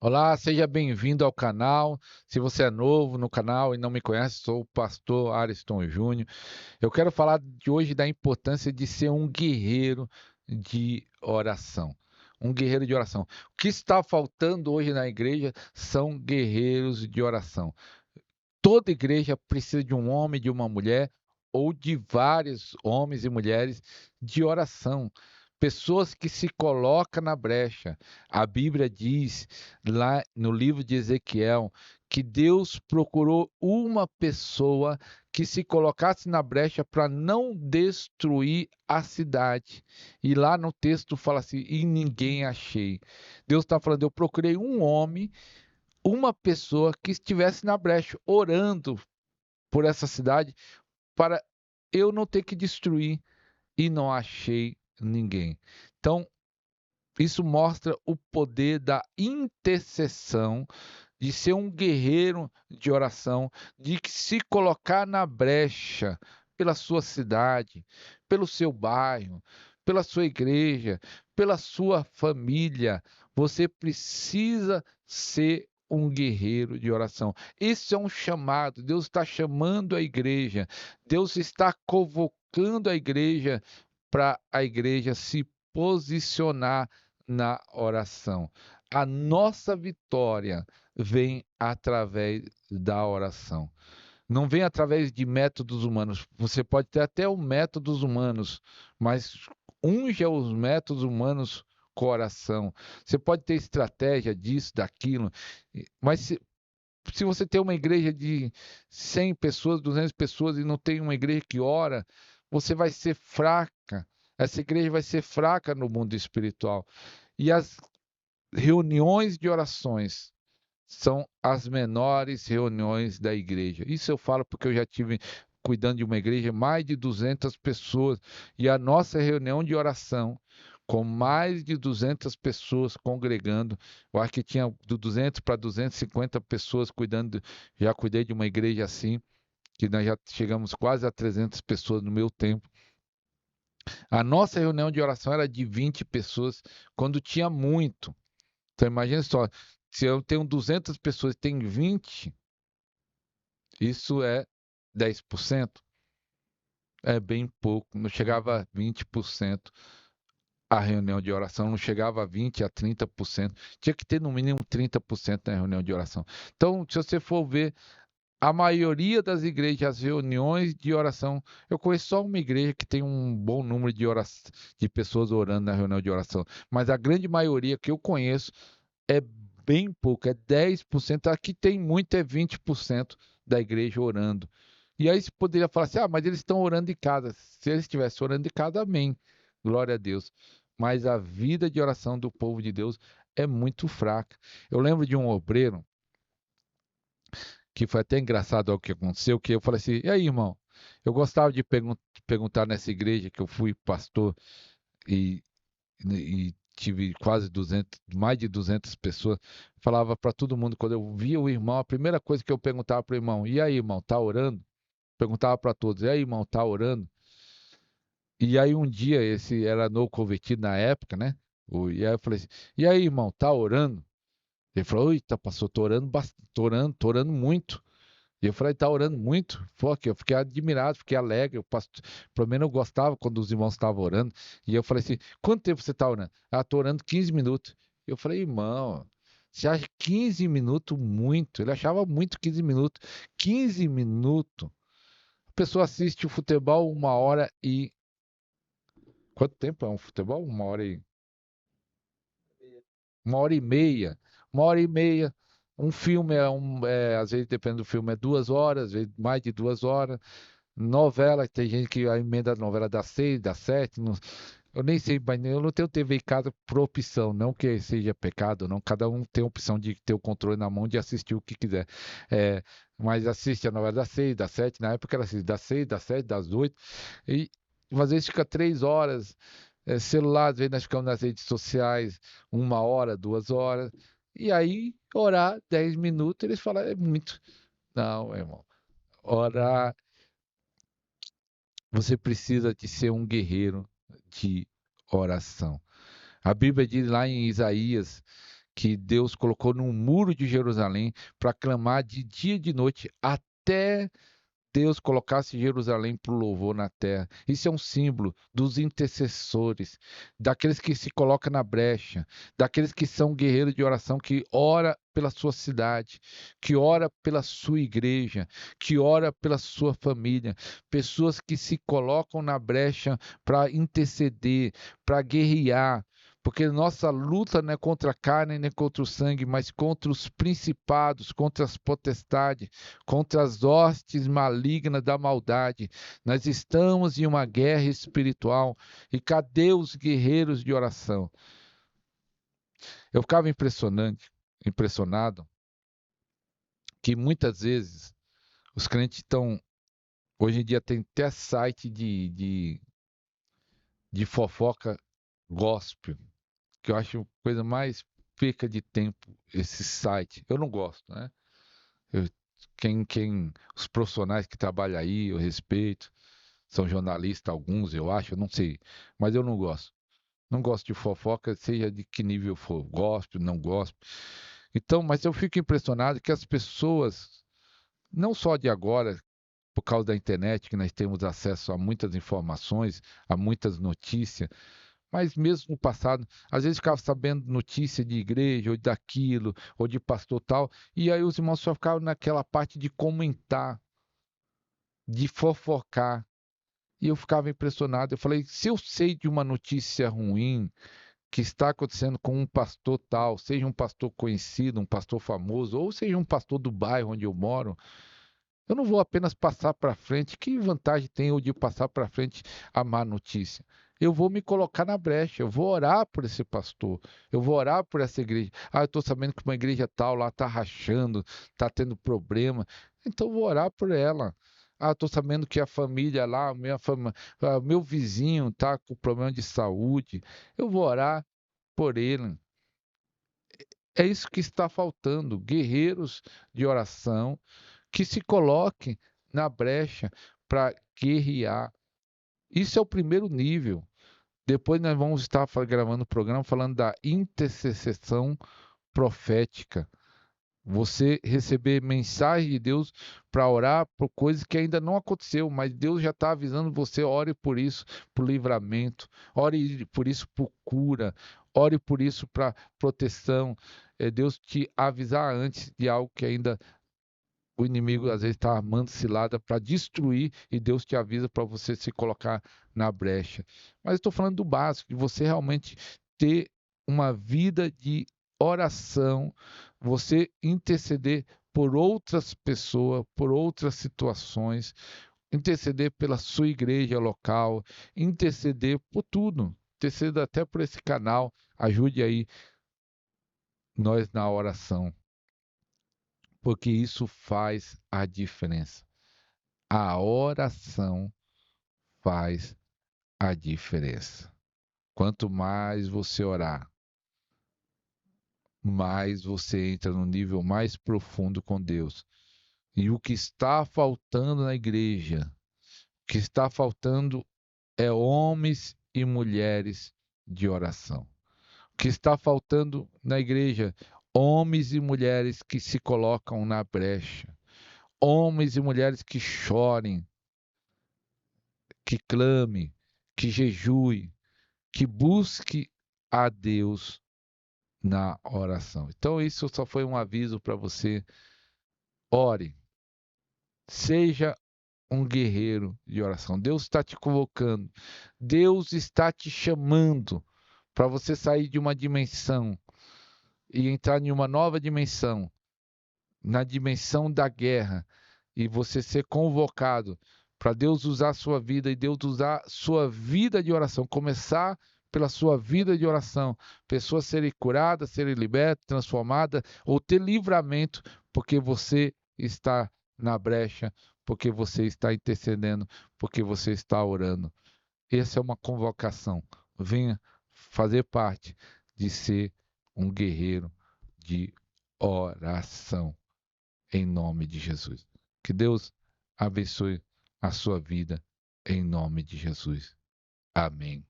Olá, seja bem-vindo ao canal. Se você é novo no canal e não me conhece, sou o pastor Ariston Júnior. Eu quero falar de hoje da importância de ser um guerreiro de oração. Um guerreiro de oração. O que está faltando hoje na igreja são guerreiros de oração. Toda igreja precisa de um homem, de uma mulher, ou de vários homens e mulheres de oração. Pessoas que se colocam na brecha. A Bíblia diz, lá no livro de Ezequiel, que Deus procurou uma pessoa que se colocasse na brecha para não destruir a cidade. E lá no texto fala assim: e ninguém achei. Deus está falando, eu procurei um homem, uma pessoa que estivesse na brecha, orando por essa cidade, para eu não ter que destruir, e não achei ninguém. Então, isso mostra o poder da intercessão, de ser um guerreiro de oração, de se colocar na brecha pela sua cidade, pelo seu bairro, pela sua igreja, pela sua família. Você precisa ser um guerreiro de oração. Isso é um chamado. Deus está chamando a igreja. Deus está convocando a igreja para a igreja se posicionar na oração. A nossa vitória vem através da oração. Não vem através de métodos humanos. Você pode ter até os métodos humanos, mas unja os métodos humanos com oração. Você pode ter estratégia disso, daquilo, mas se você tem uma igreja de 100 pessoas, 200 pessoas e não tem uma igreja que ora, você vai ser fraca. Essa igreja vai ser fraca no mundo espiritual. E as reuniões de orações são as menores reuniões da igreja. Isso eu falo porque eu já tive cuidando de uma igreja, mais de 200 pessoas, e a nossa reunião de oração, com mais de 200 pessoas congregando, eu acho que tinha de 200 para 250 pessoas cuidando, já cuidei de uma igreja assim, que nós já chegamos quase a 300 pessoas no meu tempo. A nossa reunião de oração era de 20 pessoas, quando tinha muito. Então imagina só, se eu tenho 200 pessoas e tem 20, isso é 10%. É bem pouco, não chegava a 20% a reunião de oração, não chegava a 20 a 30%. Tinha que ter no mínimo 30% na reunião de oração. Então, se você for ver, a maioria das igrejas, as reuniões de oração, eu conheço só uma igreja que tem um bom número de pessoas orando na reunião de oração, mas a grande maioria que eu conheço é bem pouco, é 10%. Aqui tem muito, é 20% da igreja orando. E aí você poderia falar assim: ah, mas eles estão orando de casa. Se eles estivessem orando de casa, amém. Glória a Deus. Mas a vida de oração do povo de Deus é muito fraca. Eu lembro de um obreiro que foi até engraçado o que aconteceu, que eu falei assim: e aí, irmão? Eu gostava de perguntar nessa igreja que eu fui pastor e e tive quase 200, mais de 200 pessoas, falava para todo mundo, quando eu via o irmão, a primeira coisa que eu perguntava para o irmão: e aí, irmão, tá orando? Perguntava para todos: e aí, irmão, tá orando? E aí um dia, esse era novo convertido na época, né? E aí eu falei assim: e aí, irmão, tá orando? Ele falou: eita, pastor, tô orando, tô orando muito. E eu falei: tá orando muito? Pô, que eu fiquei admirado, fiquei alegre. Pelo menos eu gostava quando os irmãos estavam orando. E eu falei assim: quanto tempo você está orando? Ah, tô orando 15 minutos. Eu falei: irmão, você acha 15 minutos muito? Ele achava muito 15 minutos. 15 minutos. A pessoa assiste o futebol 1 hora e. Quanto tempo é um futebol? 1 hora e. 1 hora e meia. 1 hora e meia. Um filme às vezes depende do filme, é 2 horas, às vezes mais de 2 horas. Novela, tem gente que a emenda a novela das 6, das 7. Eu nem sei, mas eu não tenho TV em casa por opção, não que seja pecado, não. Cada um tem a opção de ter o controle na mão de assistir o que quiser. É, mas assiste a novela das 6, das 7. Na época era assim, das 6, das 7, das 8. E às vezes fica 3 horas. Celular, às vezes nós ficamos nas redes sociais 1 hora, 2 horas. E aí, orar 10 minutos, eles falam, é muito. Não, irmão. Orar, você precisa de ser um guerreiro de oração. A Bíblia diz lá em Isaías que Deus colocou no muro de Jerusalém para clamar de dia e de noite até Deus colocasse Jerusalém para o louvor na terra. Isso é um símbolo dos intercessores, daqueles que se colocam na brecha, daqueles que são guerreiros de oração, que ora pela sua cidade, que ora pela sua igreja, que ora pela sua família. Pessoas que se colocam na brecha para interceder, para guerrear. Porque nossa luta não é contra a carne nem contra o sangue, mas contra os principados, contra as potestades, contra as hostes malignas da maldade. Nós estamos em uma guerra espiritual. E cadê os guerreiros de oração? Eu ficava impressionado, que muitas vezes os crentes estão. Hoje em dia tem até site de fofoca gospel, que eu acho a coisa mais perca de tempo esse site. Eu não gosto, né? Eu, os profissionais que trabalham aí, eu respeito. São jornalistas alguns, eu acho, eu não sei, mas eu não gosto. Não gosto de fofoca, seja de que nível for, gosto, não gosto. Então, mas eu fico impressionado que as pessoas, não só de agora, por causa da internet, que nós temos acesso a muitas informações, a muitas notícias, mas mesmo no passado, às vezes ficava sabendo notícia de igreja, ou daquilo, ou de pastor tal, e aí os irmãos só ficavam naquela parte de comentar, de fofocar. E eu ficava impressionado. Eu falei: se eu sei de uma notícia ruim que está acontecendo com um pastor tal, seja um pastor conhecido, um pastor famoso, ou seja um pastor do bairro onde eu moro, eu não vou apenas passar para frente. Que vantagem tem eu de passar para frente a má notícia? Eu vou me colocar na brecha, eu vou orar por esse pastor, eu vou orar por essa igreja. Ah, eu estou sabendo que uma igreja tal lá está rachando, está tendo problema, então eu vou orar por ela. Ah, estou sabendo que a família lá, meu vizinho está com problema de saúde, eu vou orar por ele. É isso que está faltando, guerreiros de oração que se coloquem na brecha para guerrear. Isso é o primeiro nível. Depois nós vamos estar gravando o programa falando da intercessão profética. Você receber mensagem de Deus para orar por coisas que ainda não aconteceu, mas Deus já está avisando você: ore por isso, por livramento, ore por isso por cura, ore por isso para proteção. É Deus te avisar antes de algo que ainda o inimigo às vezes está armando cilada para destruir, e Deus te avisa para você se colocar na brecha. Mas eu estou falando do básico, de você realmente ter uma vida de oração, você interceder por outras pessoas, por outras situações, interceder pela sua igreja local, interceder por tudo. Interceda até por esse canal, ajude aí nós na oração, porque isso faz a diferença. A oração faz a diferença. Quanto mais você orar, mais você entra no nível mais profundo com Deus. E o que está faltando na igreja, o que está faltando é homens e mulheres de oração. O que está faltando na igreja, homens e mulheres que se colocam na brecha. Homens e mulheres que chorem, que clame, que jejue, que busque a Deus na oração. Então, isso só foi um aviso para você. Ore, seja um guerreiro de oração. Deus está te convocando, Deus está te chamando para você sair de uma dimensão e entrar em uma nova dimensão, na dimensão da guerra, e você ser convocado para Deus usar a sua vida e Deus usar sua vida de oração, começar pela sua vida de oração, pessoas serem curadas, serem libertas, transformadas, ou ter livramento, porque você está na brecha, porque você está intercedendo, porque você está orando. Essa é uma convocação. Venha fazer parte de ser um guerreiro de oração, em nome de Jesus. Que Deus abençoe a sua vida, em nome de Jesus. Amém.